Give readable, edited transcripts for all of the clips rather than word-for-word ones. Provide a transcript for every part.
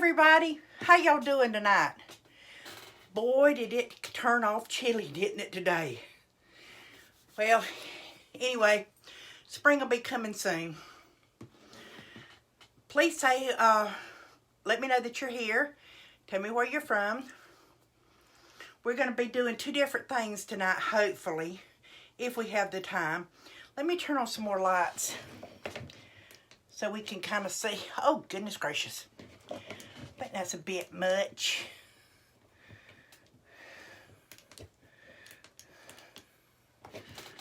everybody, how y'all doing tonight? Boy, did it turn off chilly, didn't it, today? Well, anyway, spring will be coming soon. Please say, let me know that you're here. Tell me where you're from. We're going to be doing two different things tonight, hopefully, if we have the time. Let me turn on some more lights so we can kind of see. Oh, goodness gracious. I think that's a bit much.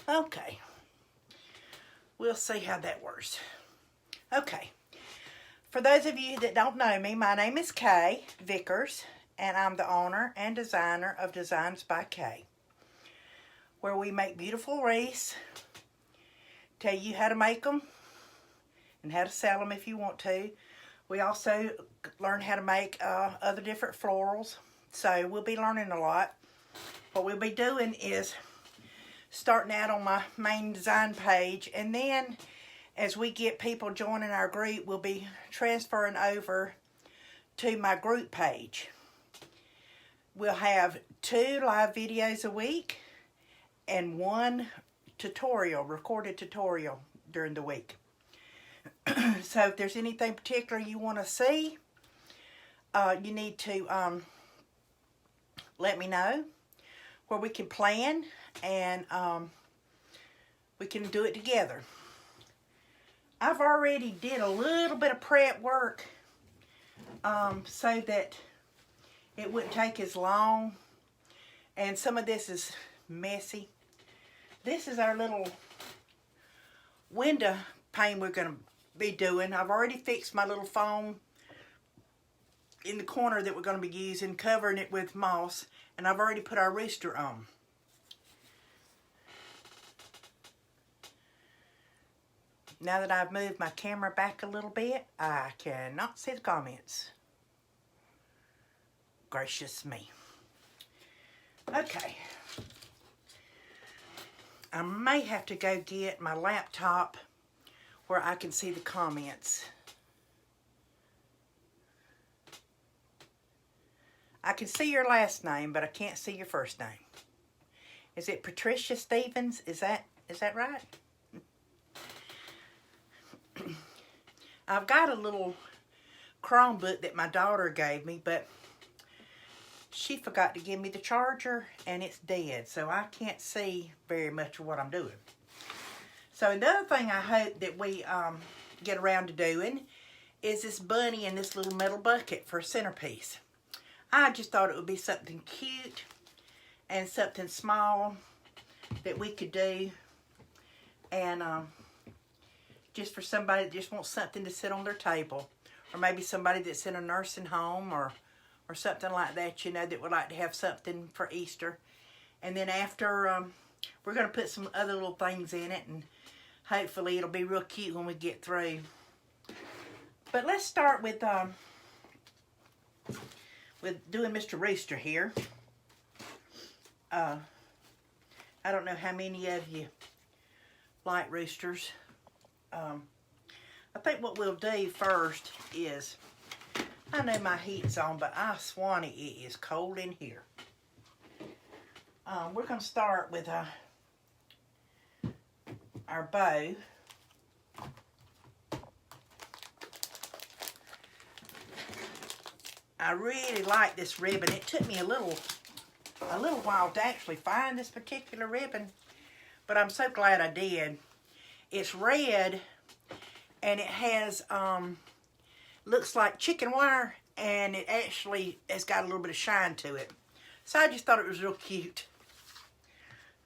Okay. We'll see how that works. Okay. For those of you that don't know me, my name is Kay Vickers, and I'm the owner and designer of Designs by Kay, where we make beautiful wreaths, tell you how to make them, and how to sell them if you want to. We also learn how to make other different florals, so we'll be learning a lot. What we'll be doing is starting out on my main design page, and then as we get people joining our group, we'll be transferring over to my group page. We'll have 2 live videos a week and 1 tutorial, recorded tutorial during the week. So if there's anything particular you want to see, you need to let me know, where we can plan and we can do it together. I've already did a little bit of prep work so that it wouldn't take as long, and some of this is messy. This is our little window pane we're going to be doing. I've already fixed my little foam in the corner that we're going to be using, covering it with moss, and I've already put our rooster on. Now that I've moved my camera back a little bit, I cannot see the comments. Gracious me. Okay. I may have to go get my laptop where I can see the comments. I can see your last name, but I can't see your first name. Is it Patricia Stevens? Is that right? I've got a little Chromebook that my daughter gave me, but she forgot to give me the charger, and it's dead, so I can't see very much of what I'm doing. So another thing I hope that we get around to doing is this bunny in this little metal bucket for a centerpiece. I just thought it would be something cute and something small that we could do, and just for somebody that just wants something to sit on their table, or maybe somebody that's in a nursing home or something like that, you know, that would like to have something for Easter. And then after, we're going to put some other little things in it, and hopefully it'll be real cute when we get through. But let's start with doing Mr. Rooster here. I don't know how many of you like roosters. I think what we'll do first is, I know my heat's on, but I swan it is cold in here. We're going to start with our bow. I really like this ribbon. It took me a little while to actually find this particular ribbon, but I'm so glad I did. It's red, and it has, looks like chicken wire, and it actually has got a little bit of shine to it. So I just thought it was real cute.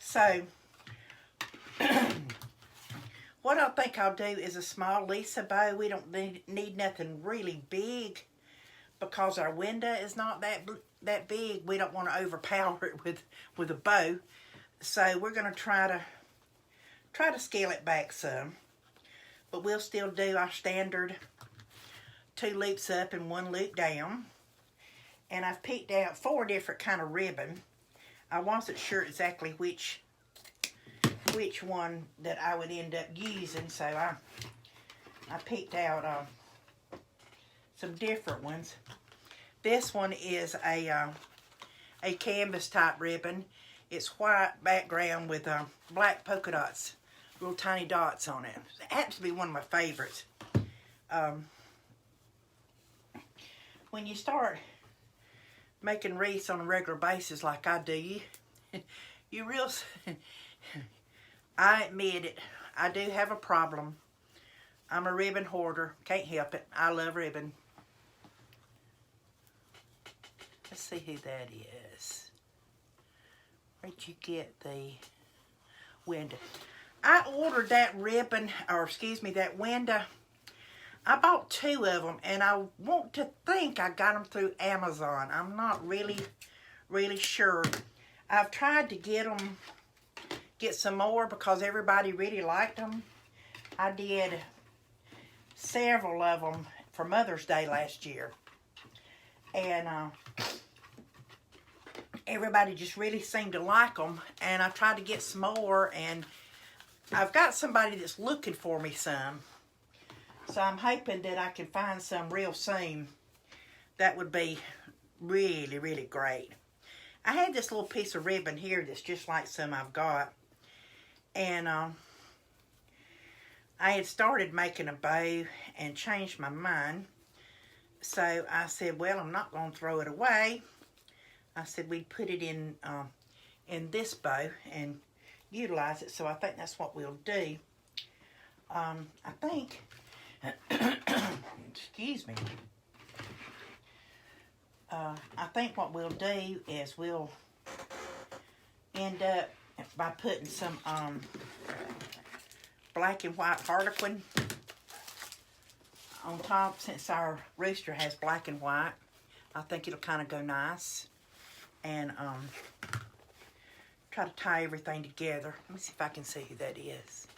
So, what I think I'll do is a small Lisa bow. We don't need nothing really big, because our window is not that big. We don't want to overpower it with a bow. So we're going to try to scale it back some, but we'll still do our standard 2 loops up and 1 loop down. And I've picked out 4 different kind of ribbon. I wasn't sure exactly which one that I would end up using, so I picked out some different ones. This one is a canvas type ribbon. It's white background with black polka dots, little tiny dots on it. It happens to be one of my favorites. When you start making wreaths on a regular basis like I do, I admit it, I do have a problem. I'm a ribbon hoarder. Can't help it. I love ribbon. Let's see who that is. Where'd you get the window? I ordered that ribbon, or excuse me, that window. I bought 2 of them, and I want to think I got them through Amazon. I'm not really sure. I've tried to get some more because everybody really liked them. I did several of them for Mother's Day last year. And everybody just really seemed to like them. And I tried to get some more, and I've got somebody that's looking for me some. So I'm hoping that I can find some real soon. That would be really, really great. I had this little piece of ribbon here that's just like some I've got. And I had started making a bow and changed my mind. So I said, well, I'm not going to throw it away. I said we'd put it in this bow and utilize it. So I think that's what we'll do. I think, excuse me. I think what we'll do is we'll end up by putting some black and white harlequin on top, since our rooster has black and white. I think it'll kind of go nice. And try to tie everything together. Let me see if I can see who that is.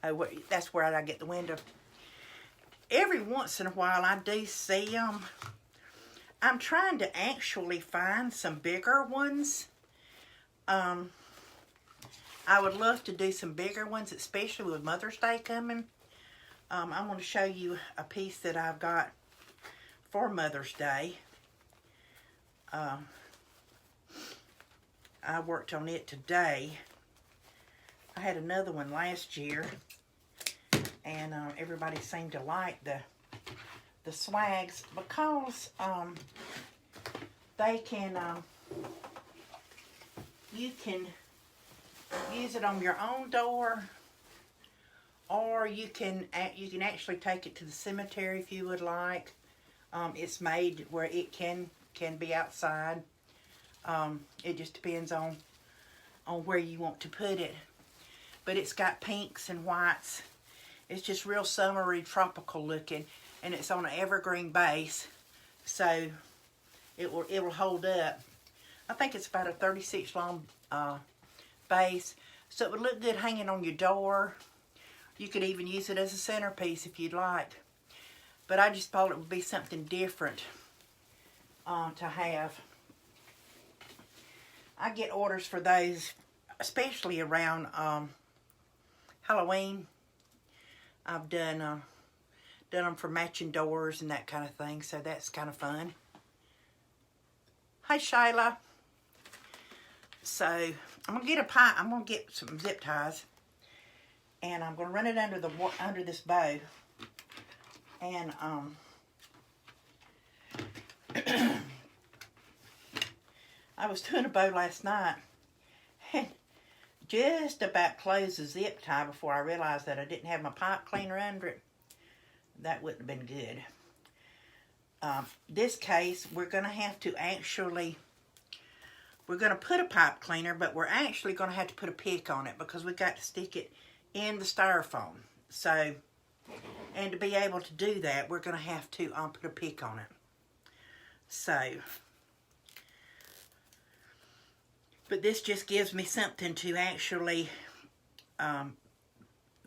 Oh, that's where I get the window. Every once in a while I do see them. I'm trying to actually find some bigger ones. I would love to do some bigger ones, especially with Mother's Day coming. I'm going to show you a piece that I've got for Mother's Day. I worked on it today. I had another one last year, and everybody seemed to like the swags because they can you can use it on your own door, or you can actually take it to the cemetery if you would like. It's made where it can be outside. It just depends on where you want to put it. But it's got pinks and whites. It's just real summery, tropical looking, and it's on an evergreen base, so it will hold up. I think it's about a 36 long base, so it would look good hanging on your door. You could even use it as a centerpiece if you'd like. But I just thought it would be something different to have. I get orders for those, especially around Halloween. I've done them for matching doors and that kind of thing, so that's kind of fun. Hi, Shayla. So I'm gonna get a pie. I'm gonna get some zip ties, and I'm gonna run it under this bow. And I was doing a bow last night, and just about closed the zip tie before I realized that I didn't have my pipe cleaner under it. That wouldn't have been good. This case, we're going to have to actually, we're going to put a pipe cleaner, but we're actually going to have to put a pick on it because we got to stick it in the styrofoam. So, and to be able to do that, we're going to have to put a pick on it. So, but this just gives me something to actually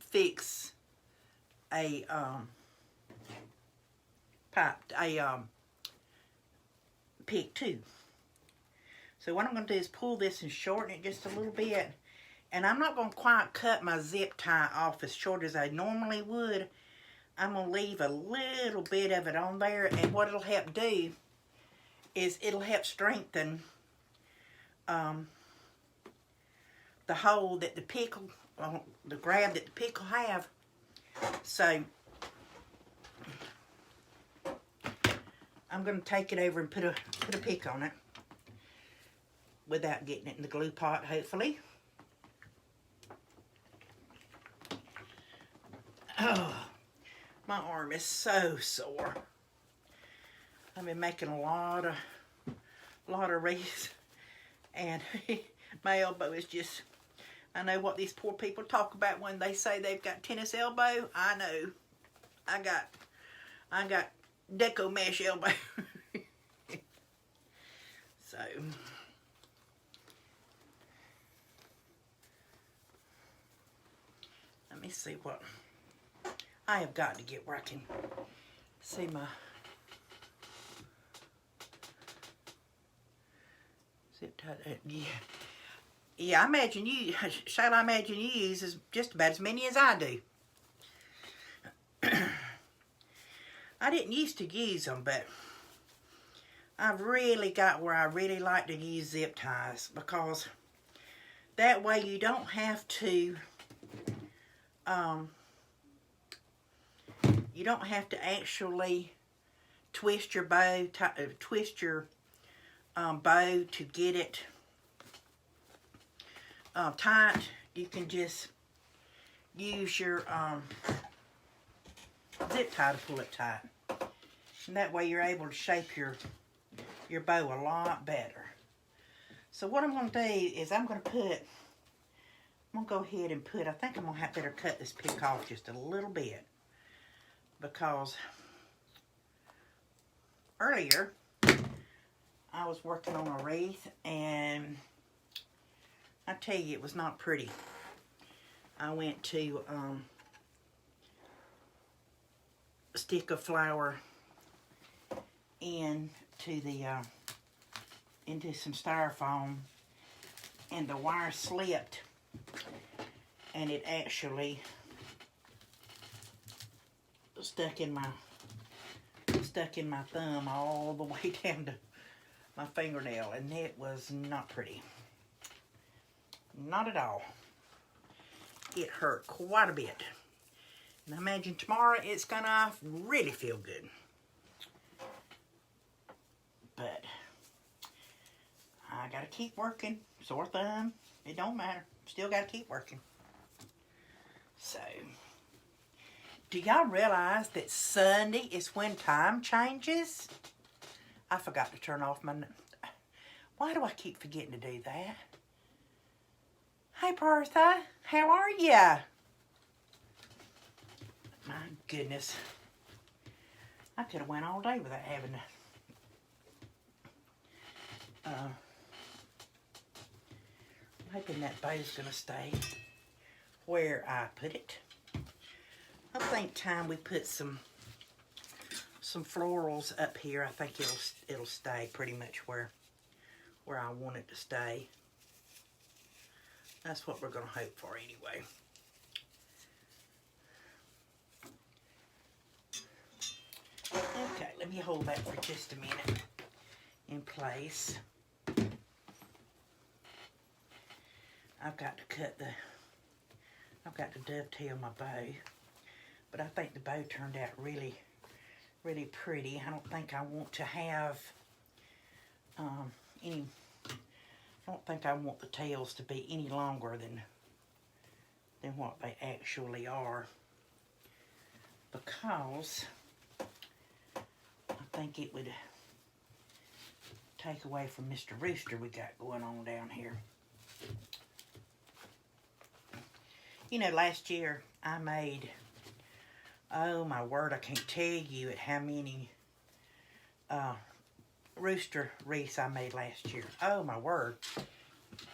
fix a pick too. So what I'm going to do is pull this and shorten it just a little bit, And I'm not going to quite cut my zip tie off as short as I normally would. I'm going to leave a little bit of it on there. And what it'll help do is it'll help strengthen the hold that the pickle, the grab that the pickle have. So I'm going to take it over and put a pick on it without getting it in the glue pot, hopefully. Oh, my arm is so sore. I've been making a lot of wreaths, and my elbow is just, I know what these poor people talk about when they say they've got tennis elbow. I know. I got deco mesh elbow. So let me see what I have got to get where I can see my zip tie. Yeah, I imagine you, Shayla, I imagine you use just about as many as I do. I didn't used to use them, but I've really got where I really like to use zip ties, because that way you don't have to actually twist your bow, bow to get it tight. You can just use your zip tie to pull it tight, and that way you're able to shape your bow a lot better. So what I'm going to do is I'm going to go ahead and put, I think I'm going to have better cut this pick off just a little bit, because earlier I was working on a wreath, and I tell you, it was not pretty. I went to stick a flower into some styrofoam, and the wire slipped, and it actually stuck in my thumb all the way down to my fingernail, and it was not pretty. Not at all. It hurt quite a bit. And I imagine tomorrow it's gonna really feel good. But I gotta keep working. Sore thumb, it don't matter. Still gotta keep working. So, do y'all realize that Sunday is when time changes? I forgot to turn off my... Why do I keep forgetting to do that? Hey, Bertha, how are ya? My goodness. I could have went all day without having to... I'm hoping that bow's going to stay where I put it. I think time we put some florals up here, I think it'll stay pretty much where I want it to stay. That's what we're going to hope for anyway. Okay, let me hold that for just a minute in place. I've got to dovetail my bow, but I think the bow turned out really, really pretty. I don't think I want to have I don't think I want the tails to be any longer than what they actually are, because I think it would take away from Mr. Rooster we got going on down here. You know, last year I made, oh my word, I can't tell you how many rooster wreaths I made last year. Oh my word.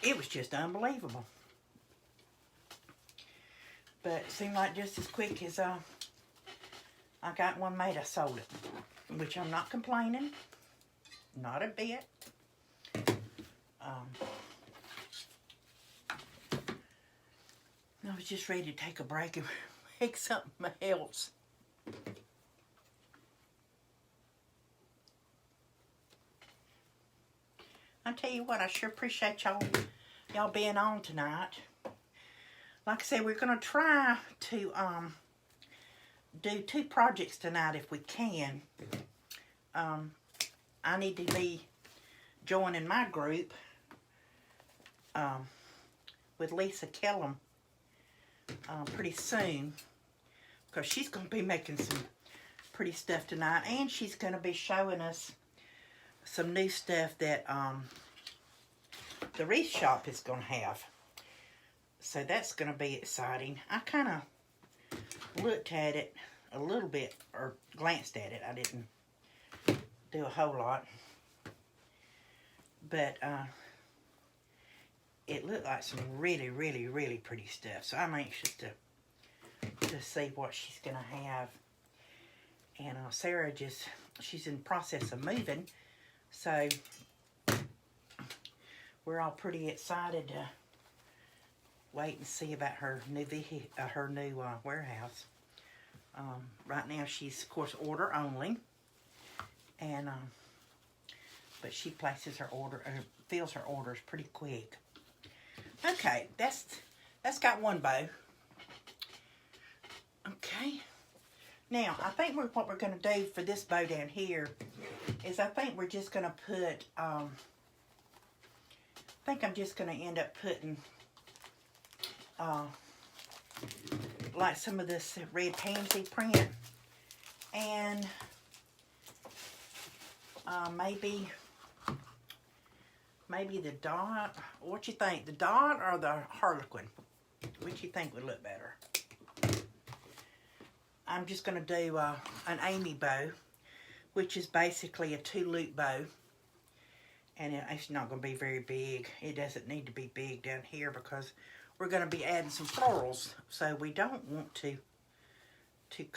It was just unbelievable. But it seemed like just as quick as I got one made, I sold it. Which I'm not complaining. Not a bit. I was just ready to take a break and make something else. I tell you what, I sure appreciate y'all being on tonight. Like I said, we're gonna try to do 2 projects tonight if we can. I need to be joining my group with Lisa Kellum pretty soon, because she's going to be making some pretty stuff tonight, and she's going to be showing us some new stuff that the wreath shop is going to have. So that's going to be exciting. I kind of looked at it a little bit, or glanced at it. I didn't do a whole lot, but it looked like some really, really, really pretty stuff. So I'm anxious to see what she's going to have. And Sarah she's in the process of moving, so we're all pretty excited to wait and see about her new warehouse. Right now she's, of course, order only, and but she places her order, fills her orders pretty quick. Okay, that's got one bow. Okay, now I think what we're going to do for this bow down here is I think we're just going to put, I think I'm just going to end up putting like some of this red pansy print, and maybe the dot. What you think, the dot or the harlequin? Which you think would look better? I'm just going to do an Amy bow, which is basically a 2-loop bow, and it's not going to be very big. It doesn't need to be big down here because we're going to be adding some florals, so we don't want to totally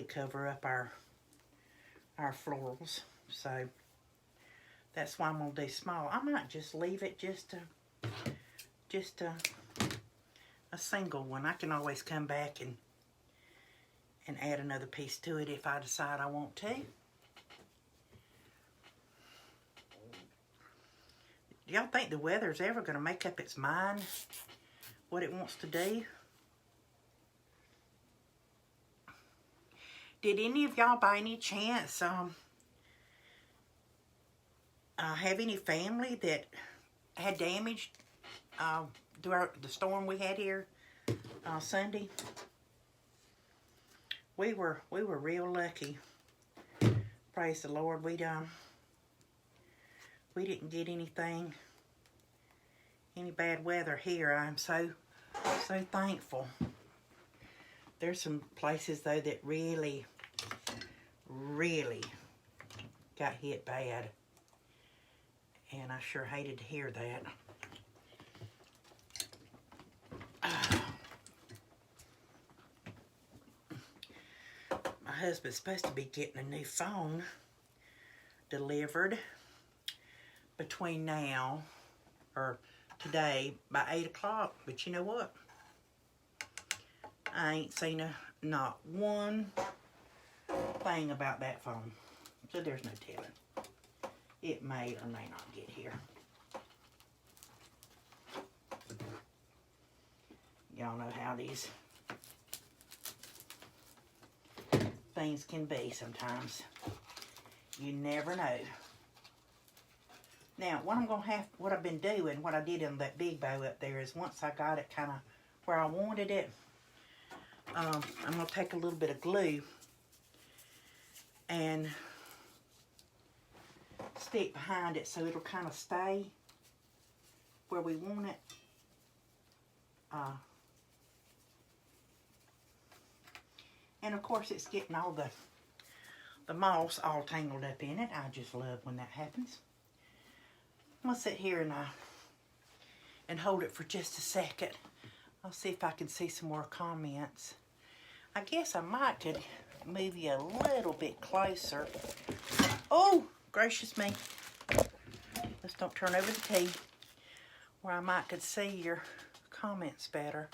cover up our florals. So that's why I'm going to do small. I might just leave it just a single one. I can always come back and add another piece to it if I decide I want to. Do y'all think the weather's ever going to make up its mind what it wants to do? Did any of y'all by any chance have any family that had damage throughout the storm we had here Sunday? We were real lucky. Praise the Lord. We didn't get any bad weather here. I'm so thankful. There's some places though that really got hit bad, and I sure hated to hear that. My husband's supposed to be getting a new phone delivered between now or today by 8 o'clock, but you know what? I ain't seen not one thing about that phone, so there's no telling. It may or may not get here. Y'all know how these things can be sometimes. You never know. Now, what I've been doing, what I did in that big bow up there is once I got it kind of where I wanted it, I'm going to take a little bit of glue and stick behind it so it'll kind of stay where we want it. And of course it's getting all the moss all tangled up in it. I just love when that happens. I'm going to sit here and hold it for just a second. I'll see if I can see some more comments. I guess I might could move you a little bit closer. Oh, gracious me. Let's don't turn over the tea. where I might could see your comments better.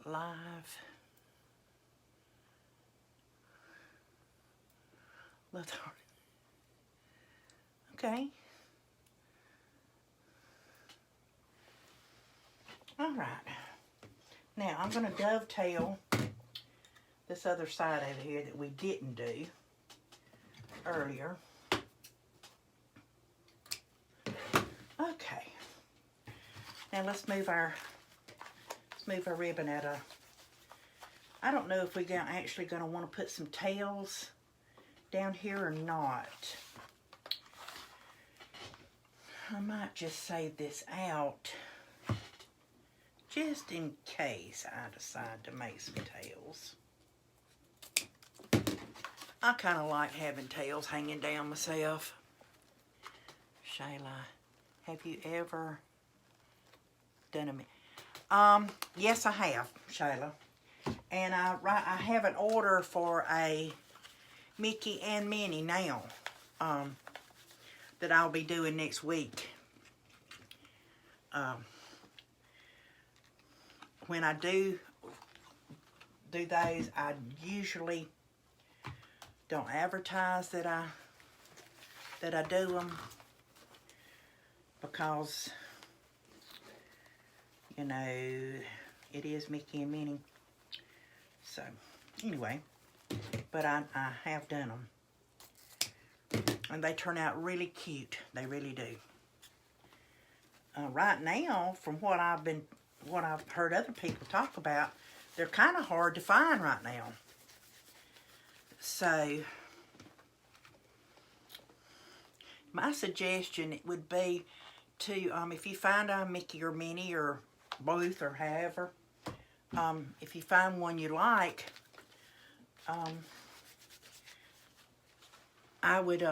Live. Okay. All right. Now I'm going to dovetail this other side over here that we didn't do earlier. Okay. Now let's move our ribbon out of. I don't know if we're actually going to want to put some tails down here or not. I might just save this out just in case I decide to make some tails. I kind of like having tails hanging down myself. Shayla, have you ever done a... yes, I have, Shayla. And I have an order for a Mickey and Minnie now that I'll be doing next week. When I do those, I usually don't advertise that I do them, because you know it is Mickey and Minnie. So anyway, but I have done them, and they turn out really cute. They really do. Right now, from what I've heard other people talk about, they're kind of hard to find right now. So my suggestion would be to, if you find a Mickey or Minnie or both or however, if you find one you like, I would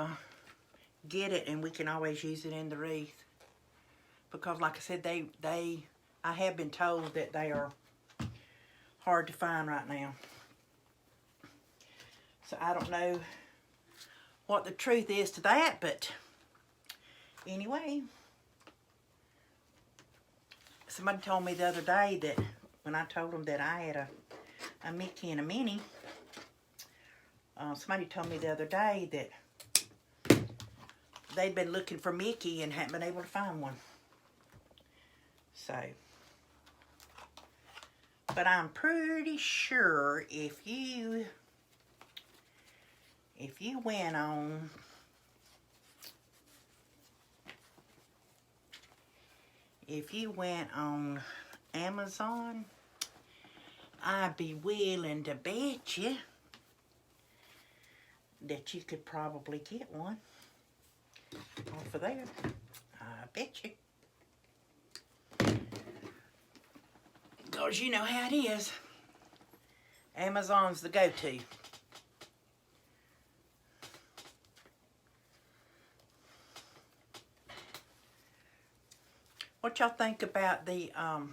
get it, and we can always use it in the wreath. Because like I said, I have been told that they are hard to find right now. So I don't know what the truth is to that, but anyway, somebody told me the other day that when I told them that I had a Mickey and a Minnie, somebody told me the other day that they'd been looking for Mickey and hadn't been able to find one. So, but I'm pretty sure if you went on Amazon, I'd be willing to bet you that you could probably get one off of there. I bet you. Because you know how it is. Amazon's the go-to. What y'all think about the, of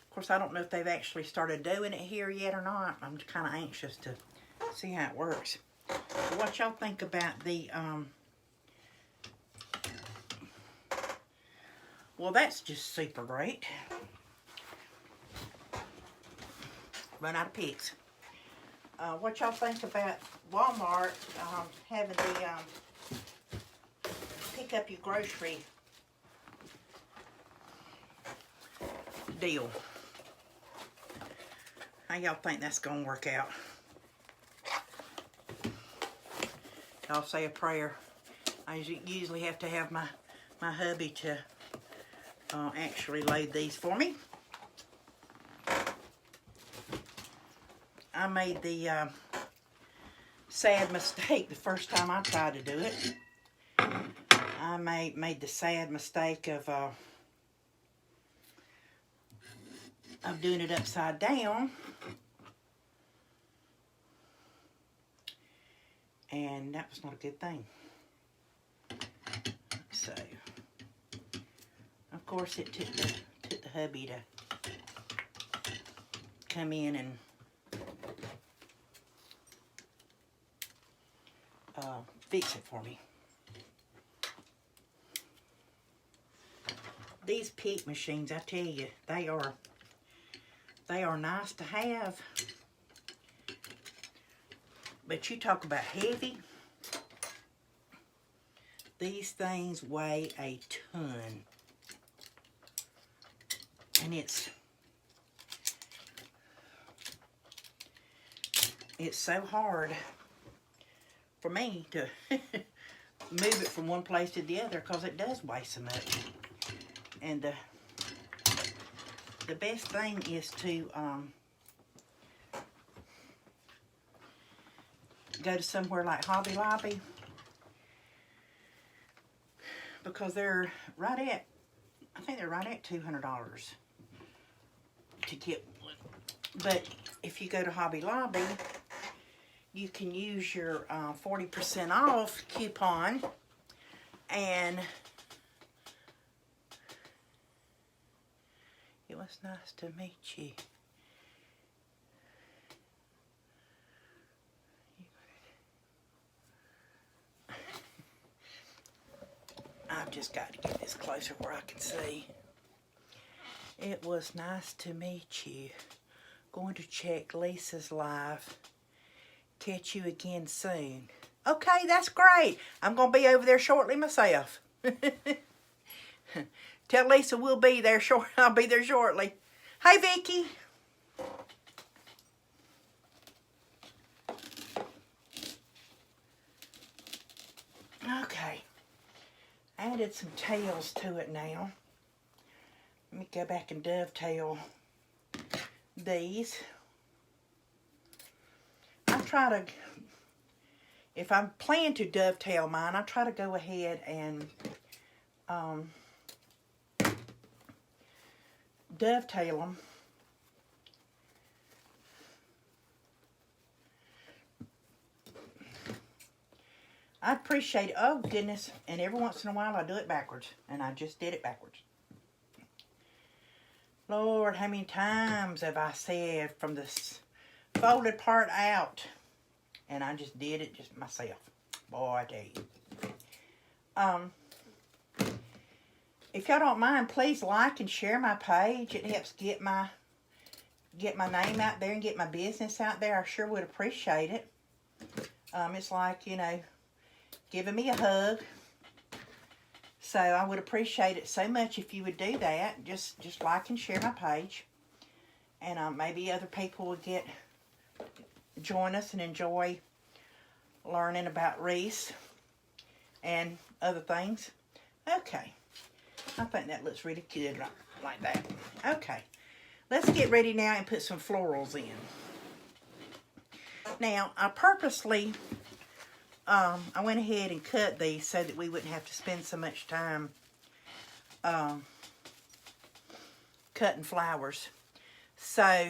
course, I don't know if they've actually started doing it here yet or not. I'm kind of anxious to see how it works. But what y'all think about the, well, that's just super great. Run out of pics. What y'all think about Walmart having the pick up your grocery deal? How y'all think that's gonna work out? Y'all say a prayer. I usually have to have my hubby to actually load these for me. I made the sad mistake the first time I tried to do it. I made the sad mistake of doing it upside down, and that was not a good thing. So, of course, it took the hubby to come in and fix it for me. These pick machines, I tell you, they are nice to have. But you talk about heavy. These things weigh a ton. And it's so hard for me to move it from one place to the other because it does weigh so much. And the best thing is to go to somewhere like Hobby Lobby, because they're right at, I think they're right at $200 to get one. But if you go to Hobby Lobby, you can use your 40% off coupon, and it was nice to meet you. I've just got to get this closer where I can see. It was nice to meet you. Going to check Lisa's live. Catch you again soon. Okay, that's great. I'm going to be over there shortly myself. Tell Lisa we'll be there short. I'll be there shortly. Hey, Vicky. Okay. Added some tails to it now. Let me go back and dovetail these. I try to, if I plan to dovetail mine, I try to go ahead and dovetail them. I appreciate it. Oh, goodness. And every once in a while I do it backwards. And I just did it backwards. Lord, how many times have I said from this folded part out? And I just did it just myself. Boy, I tell you. If y'all don't mind, please like and share my page. It helps get my name out there and get my business out there. I sure would appreciate it. It's like, you know, giving me a hug. So I would appreciate it so much if you would do that. Just like and share my page. And maybe other people would join us and enjoy learning about wreaths and other things. Okay. I think that looks really good like that. Okay. Let's get ready now and put some florals in. Now, I purposely I went ahead and cut these so that we wouldn't have to spend so much time cutting flowers. So,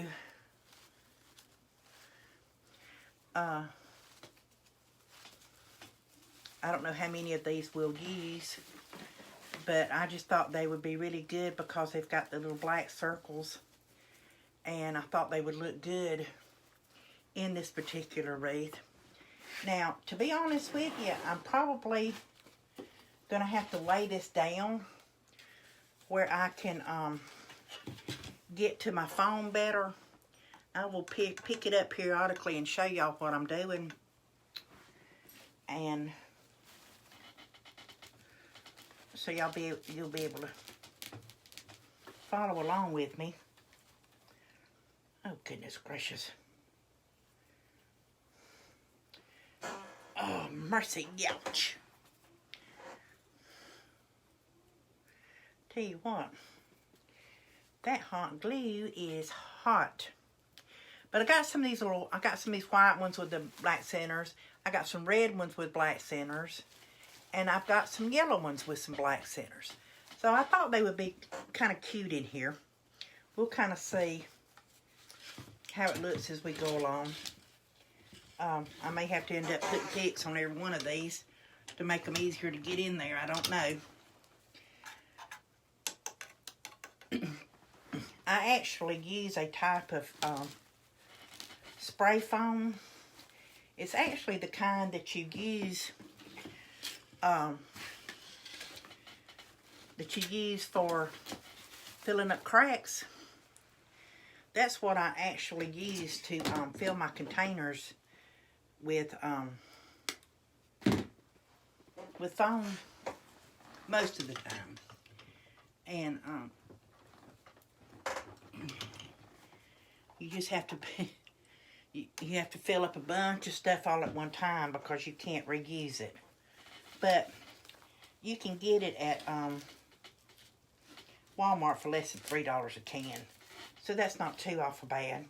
I don't know how many of these we'll use, but I just thought they would be really good because they've got the little black circles, and I thought they would look good in this particular wreath. Now, to be honest with you, I'm probably going to have to lay this down where I can get to my phone better. I will pick it up periodically and show y'all what I'm doing. And so you'll be able to follow along with me. Oh, goodness gracious. Oh, mercy, ouch. Tell you what, that hot glue is hot. But I got some of these white ones with the black centers. I got some red ones with black centers. And I've got some yellow ones with some black centers. So I thought they would be kind of cute in here. We'll kind of see how it looks as we go along. I may have to end up putting picks on every one of these to make them easier to get in there. I don't know. I actually use a type of spray foam. It's actually the kind that you use for filling up cracks. That's what I actually use to fill my containers with foam most of the time. And you just have to you have to fill up a bunch of stuff all at one time because you can't reuse it. But you can get it at Walmart for less than $3 a can. So that's not too awful bad.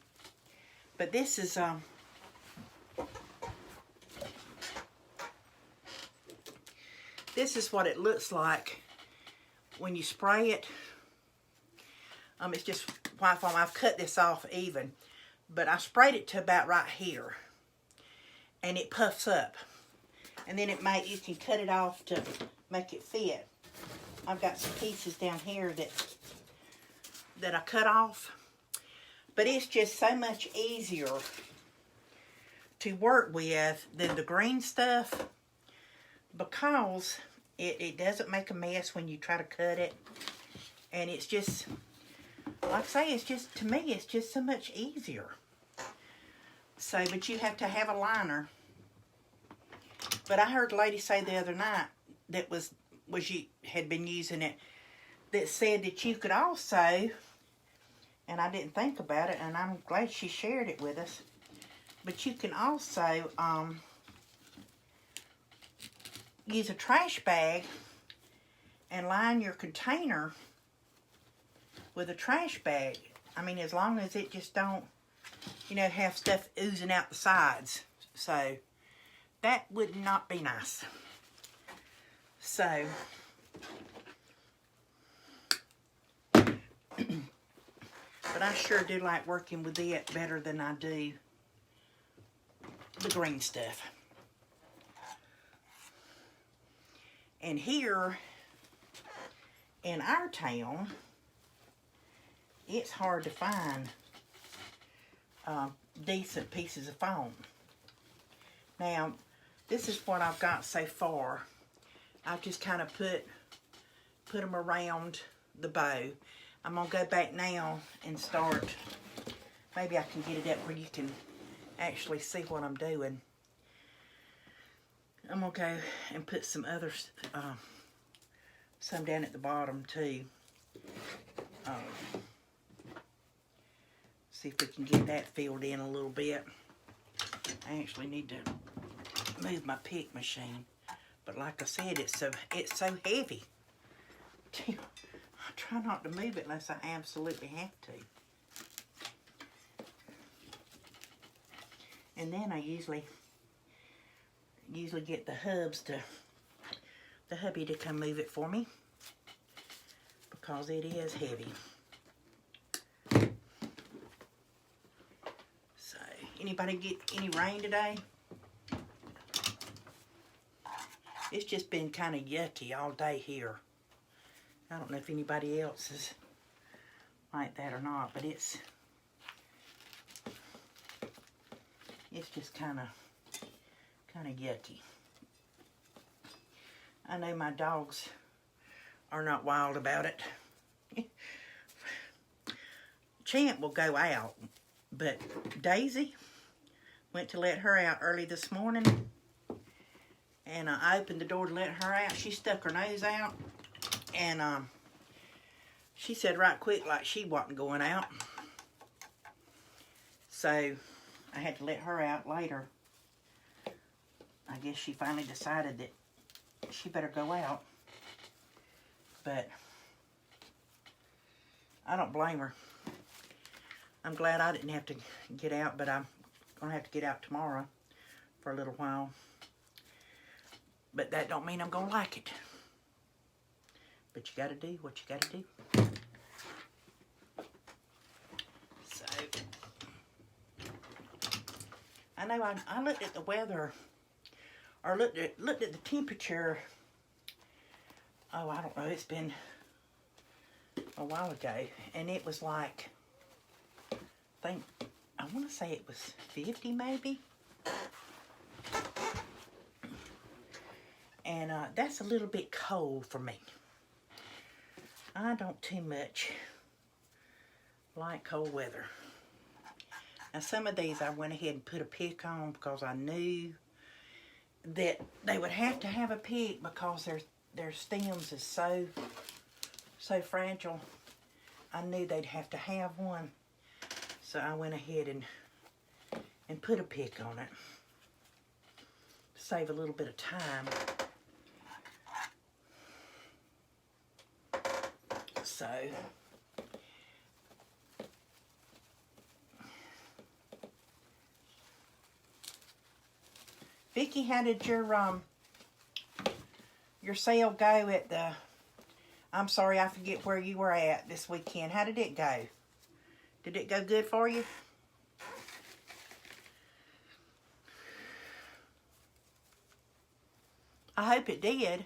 But this is what it looks like when you spray it. It's just white foam. I've cut this off even, but I sprayed it to about right here, and it puffs up. And then you can cut it off to make it fit. I've got some pieces down here that I cut off, but it's just so much easier to work with than the green stuff because it doesn't make a mess when you try to cut it, and it's just, like I say, to me, it's just so much easier. So, but you have to have a liner. But I heard a lady say the other night that had been using it, that said that you could also, and I didn't think about it, and I'm glad she shared it with us, but you can also use a trash bag and line your container with a trash bag. I mean, as long as it just don't, have stuff oozing out the sides. So that would not be nice. So but I sure do like working with it better than I do the green stuff. And here in our town, it's hard to find decent pieces of foam. Now, this is what I've got so far. I've just kind of put them around the bow. I'm going to go back now and start. Maybe I can get it up where you can actually see what I'm doing. I'm going to go and put some others, some down at the bottom too. See if we can get that filled in a little bit. I actually need to move my pick machine. But like I said, it's so heavy. I try not to move it unless I absolutely have to. And then I usually get the hubby to come move it for me because it is heavy. So, anybody get any rain today? It's just been kind of yucky all day here. I don't know if anybody else is like that or not, but it's just kind of yucky. I know my dogs are not wild about it. Champ will go out, but Daisy went to let her out early this morning, and I opened the door to let her out. She stuck her nose out, and she said right quick like she wasn't going out. So I had to let her out later. I guess she finally decided that she better go out. But I don't blame her. I'm glad I didn't have to get out, but I'm going to have to get out tomorrow for a little while. But that don't mean I'm going to like it. But you got to do what you got to do. So, I know I looked at the weather, or looked at the temperature. Oh, I don't know. It's been a while ago, and it was like, I want to say it was 50 maybe. And that's a little bit cold for me. I don't too much like cold weather. Now some of these I went ahead and put a pick on because I knew that they would have to have a pick because their stems is so fragile. I knew they'd have to have one. So I went ahead and put a pick on it. Save a little bit of time. So Vicki, how did your sale go at the, I'm sorry, I forget where you were at this weekend. How did it go? Did it go good for you? I hope it did.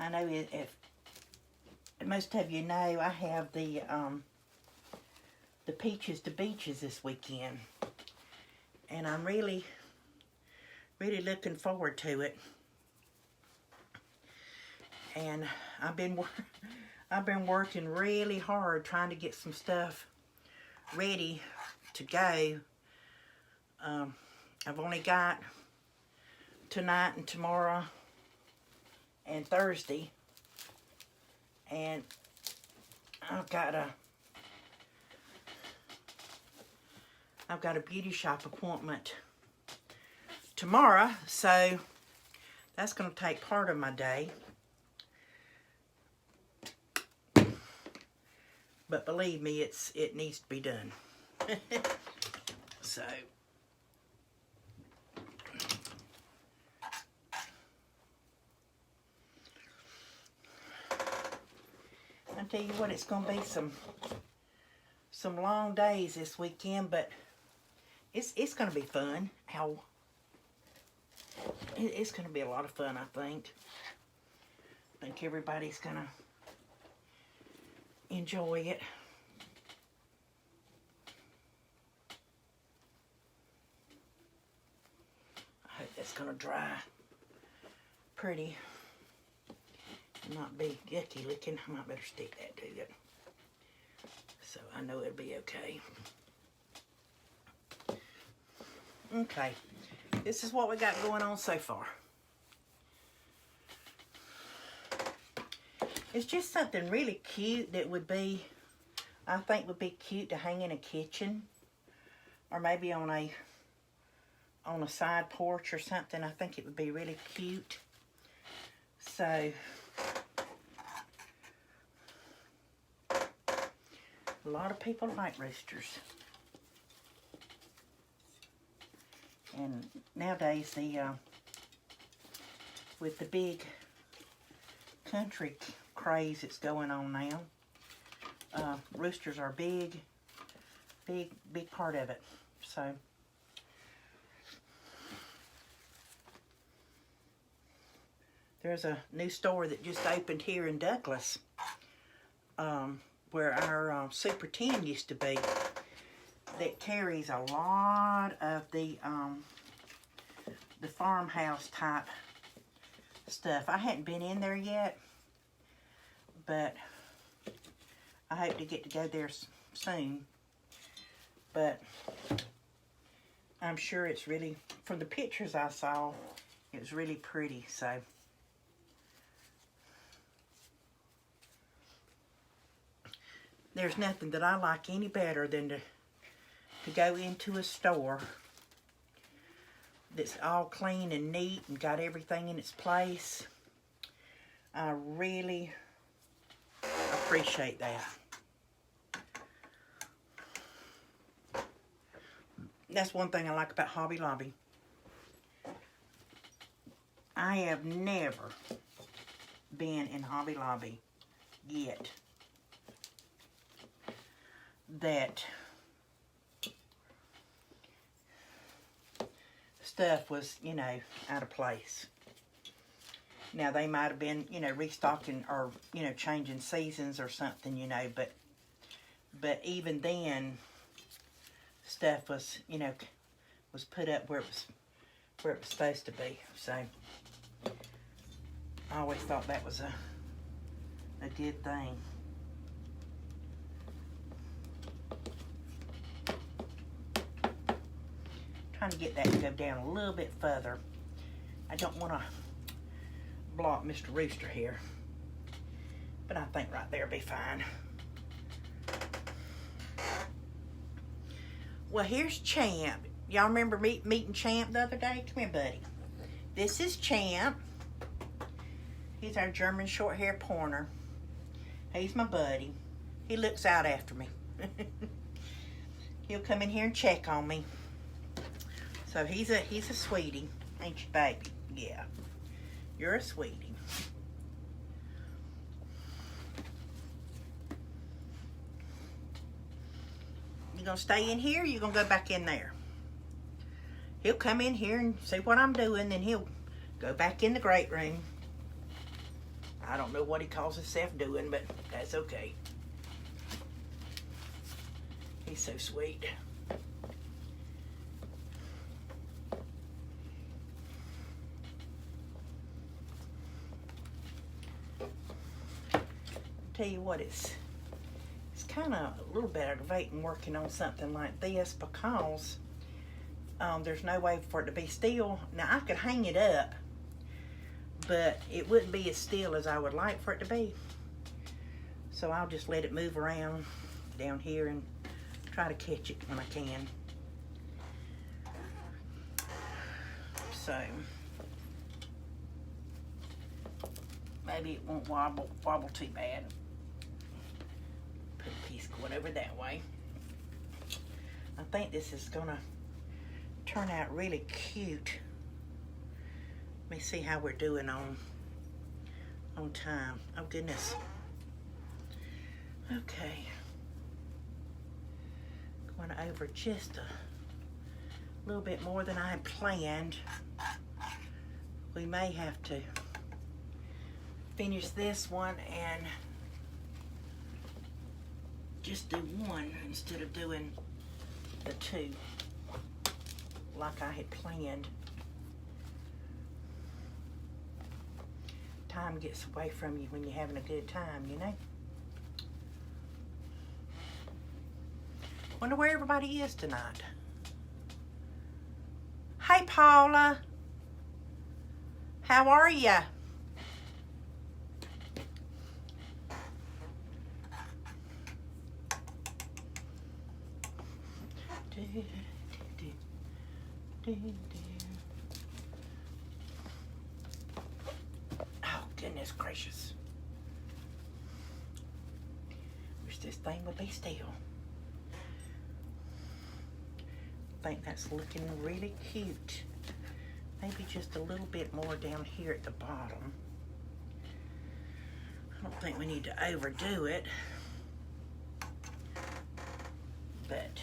I know if most of you know, I have the Peaches to Beaches this weekend, and I'm really looking forward to it. And I've been working really hard trying to get some stuff ready to go. I've only got tonight and tomorrow and Thursday, and I've got a beauty shop appointment tomorrow, so that's going to take part of my day. But believe me, it needs to be done. So I tell you what, it's going to be some long days this weekend, but it's going to be fun. It's going to be a lot of fun, I think. I think everybody's going to enjoy it. I hope that's going to dry pretty. Not be yucky looking. I might better stick that to it, so I know it'll be okay. Okay, this is what we got going on so far. It's just something really cute that I think would be cute to hang in a kitchen, or maybe on a side porch or something. I think it would be really cute. So a lot of people like roosters. And nowadays, with the big country craze that's going on now, roosters are a big part of it. So there's a new store that just opened here in Douglas, where our Super 10 used to be, that carries a lot of the farmhouse type stuff. I hadn't been in there yet, but I hope to get to go there soon. But I'm sure it's really, from the pictures I saw, it was really pretty. So there's nothing that I like any better than to go into a store that's all clean and neat and got everything in its place. I really appreciate that. That's one thing I like about Hobby Lobby. I have never been in Hobby Lobby yet that stuff was, out of place. Now, they might have been, you know, restocking or, you know, changing seasons or something, you know, but even then, stuff was, you know, was put up where it was supposed to be. So, I always thought that was a good thing. Trying to get that to go down a little bit further. I don't want to block Mr. Rooster here, but I think right there will be fine. Well, here's Champ. Y'all remember meeting Champ the other day? Come here, buddy. This is Champ. He's our German short hair pointer. He's my buddy. He looks out after me. He'll come in here and check on me. So he's a sweetie, ain't you, baby? Yeah, you're a sweetie. You gonna stay in here or you gonna go back in there? He'll come in here and see what I'm doing, then he'll go back in the great room. I don't know what he calls himself doing, but that's okay. He's so sweet. Tell you what, it's kind of a little bit aggravating working on something like this because there's no way for it to be still. Now, I could hang it up, but it wouldn't be as still as I would like for it to be. So I'll just let it move around down here and try to catch it when I can. So maybe it won't wobble too bad. Put a piece going over that way. I think this is gonna turn out really cute. Let me see how we're doing on time. Oh goodness. Okay. Going over just a little bit more than I had planned. We may have to finish this one and just do one instead of doing the two like I had planned. Time gets away from you when you're having a good time, you know? Wonder where everybody is tonight. Hey, Paula. How are ya? Oh, goodness gracious. Wish this thing would be still. I think that's looking really cute. Maybe just a little bit more down here at the bottom. I don't think we need to overdo it, but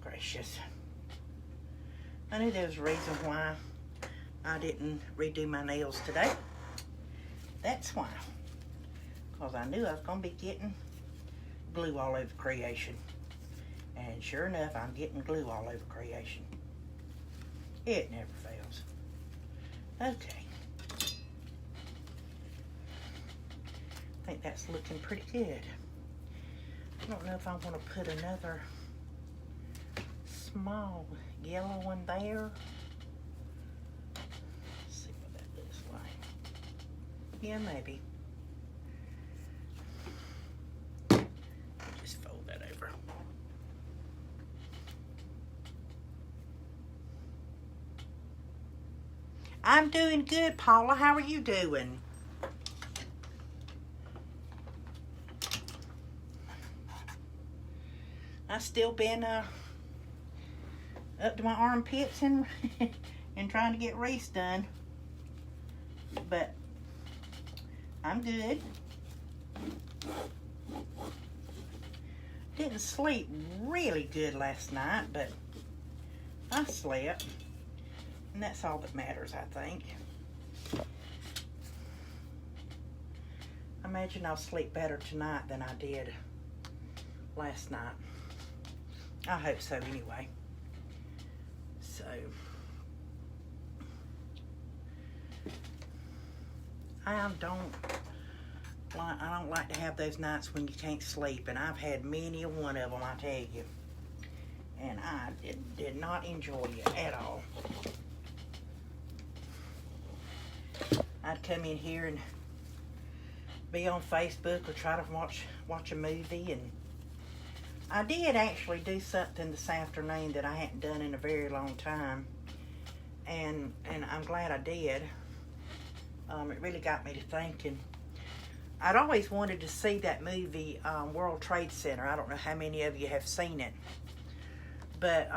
gracious. I knew there was a reason why I didn't redo my nails today. That's why. Because I knew I was going to be getting glue all over creation. And sure enough, I'm getting glue all over creation. It never fails. Okay. I think that's looking pretty good. I don't know if I want to put another small yellow one there. Let's see what that looks like. Yeah, maybe. Just fold that over. I'm doing good, Paula. How are you doing? I've still been up to my armpits and and trying to get Wreaths done, but I'm good. Didn't sleep really good last night, but I slept. And that's all that matters, I think. I imagine I'll sleep better tonight than I did last night. I hope so anyway. So, I don't like to have those nights when you can't sleep, and I've had many a one of them, I tell you. And I did not enjoy it at all. I'd come in here and be on Facebook or try to watch a movie, and I did actually do something this afternoon that I hadn't done in a very long time, and I'm glad I did. It really got me to thinking. I'd always wanted to see that movie, World Trade Center. I don't know how many of you have seen it, but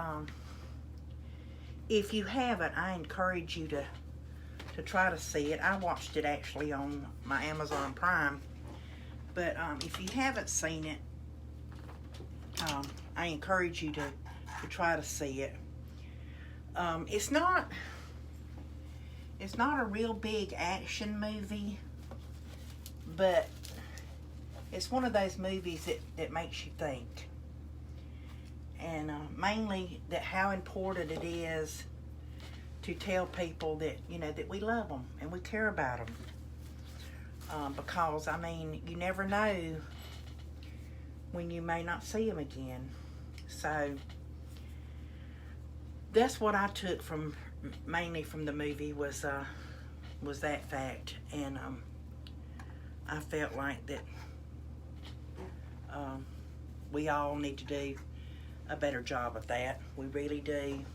if you haven't, I encourage you to try to see it. I watched it actually on my Amazon Prime, but if you haven't seen it, I encourage you to try to see it. It's not a real big action movie, but it's one of those movies that makes you think, and mainly that how important it is to tell people that, you know, that we love them and we care about them, because I mean, you never know when you may not see them again. So that's what I took mainly from the movie was that fact, and I felt like that we all need to do a better job of that. We really do.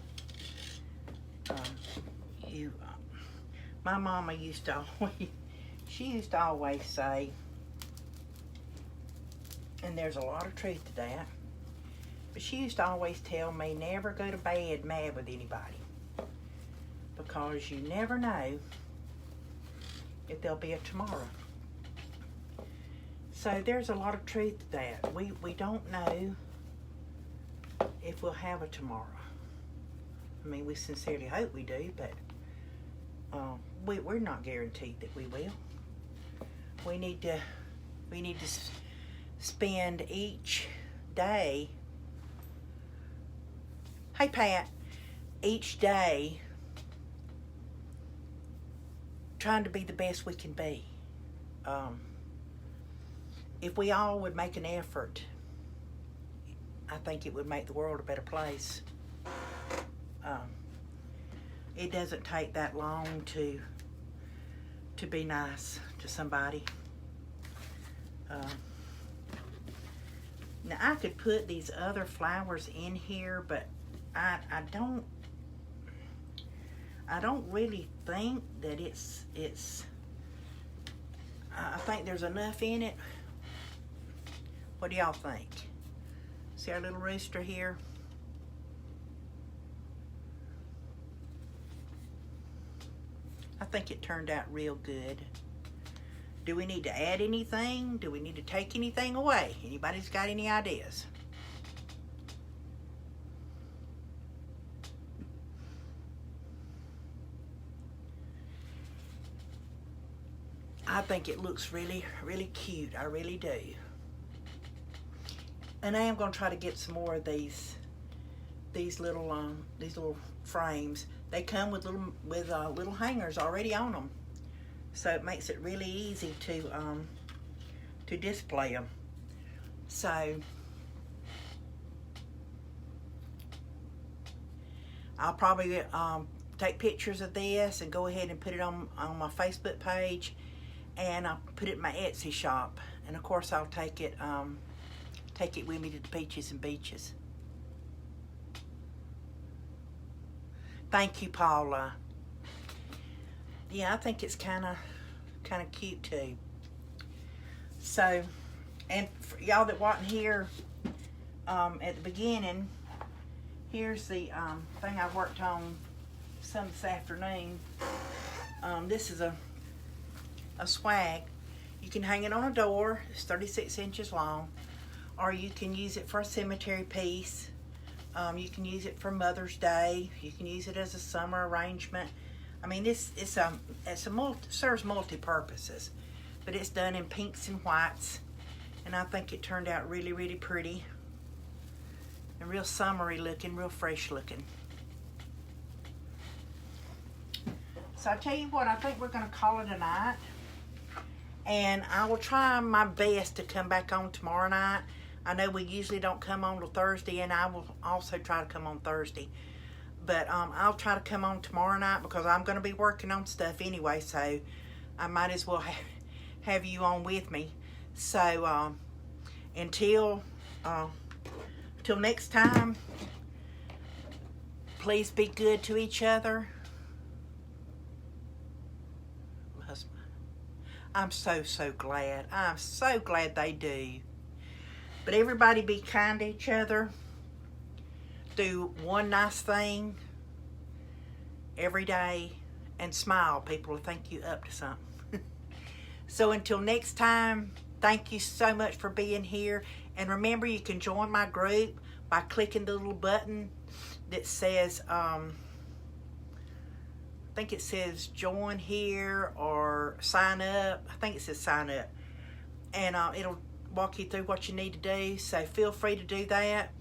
My mama used to always say, and there's a lot of truth to that, but she used to always tell me, never go to bed mad with anybody, because you never know if there'll be a tomorrow. So there's a lot of truth to that. We don't know if we'll have a tomorrow. I mean, we sincerely hope we do, but we're not guaranteed that we will. We need to spend each day, hey Pat, each day trying to be the best we can be. If we all would make an effort, I think it would make the world a better place. It doesn't take that long to be nice to somebody. Now I could put these other flowers in here, but I don't really think that it's I think there's enough in it. What do y'all think? See our little rooster here? I think it turned out real good. Do we need to add anything? Do we need to take anything away? Anybody's got any ideas? I think it looks really, really cute. I really do. And I am going to try to get some more of these little frames. They come with little hangers already on them, so it makes it really easy to display them. So I'll probably take pictures of this and go ahead and put it on my Facebook page, and I'll put it in my Etsy shop, and of course I'll take it with me to the Peaches and Beaches. Thank you, Paula. Yeah, I think it's kind of cute too. So, and for y'all that wasn't here at the beginning, here's the thing I worked on some this afternoon. This is a swag, You can hang it on a door. It's 36 inches long. Or you can use it for a cemetery piece. You can use it for Mother's Day. You can use it as a summer arrangement. I mean, serves multi-purposes. But it's done in pinks and whites. And I think it turned out really, really pretty. And real summery looking, real fresh looking. So I tell you what, I think we're going to call it a night. And I will try my best to come back on tomorrow night. I know we usually don't come on till Thursday, and I will also try to come on Thursday. But I'll try to come on tomorrow night because I'm going to be working on stuff anyway, so I might as well have you on with me. So until next time, please be good to each other. I'm so glad. I'm so glad they do. But everybody be kind to each other. Do one nice thing every day and smile. People will think you up to something. So until next time, thank you so much for being here. And remember, you can join my group by clicking the little button that says, I think it says join here or sign up. I think it says sign up. And it'll walk you through what you need to do. So feel free to do that.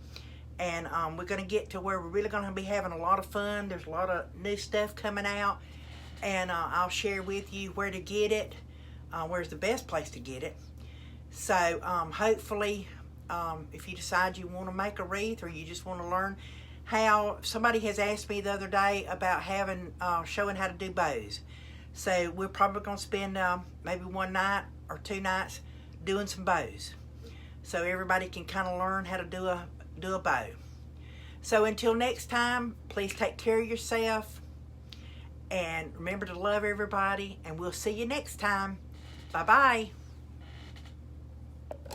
And we're going to get to where we're really going to be having a lot of fun. There's a lot of new stuff coming out. And I'll share with you where to get it. Where's the best place to get it. So hopefully, if you decide you want to make a wreath or you just want to learn how, somebody has asked me the other day about showing how to do bows. So we're probably going to spend maybe one night or 2 nights doing some bows. So everybody can kind of learn how to do a bow. So until next time, please take care of yourself and remember to love everybody, and we'll see you next time. Bye-bye.